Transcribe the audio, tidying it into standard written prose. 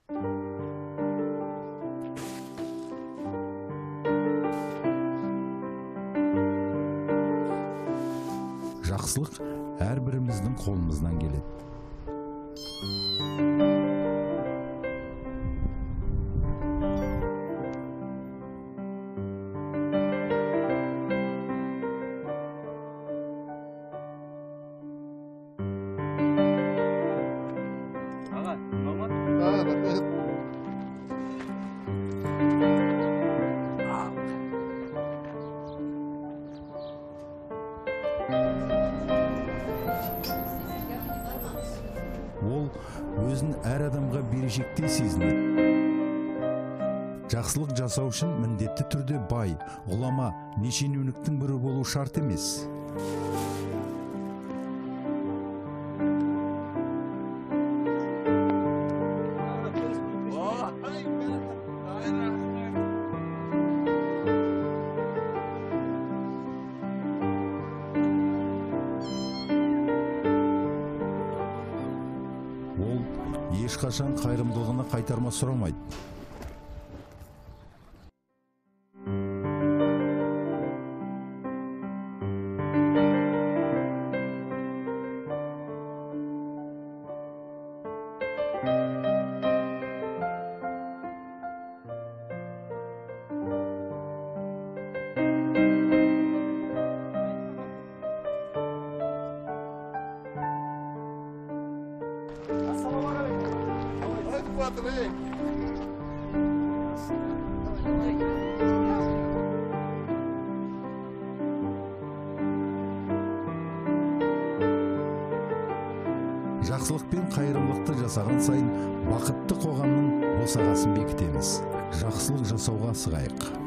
Жақсылық әрбіріміздің қолымыздан келеді. Аға, нормал? Рахмет. Ол өзін әр адамға берешекте сезінеді. Жақсылық жасау үшін міндетті түрде бай, ғұлама, не шенеуніктің бірі болу шарт емес. Ол ешқашан қайырымдылығына қайтарма сұрамайды. Жақсылық пен қайырымдылықты жасаған сайын бақытты қоғамның босағасын бекітеміз. Жақсылық жасауға асығайық.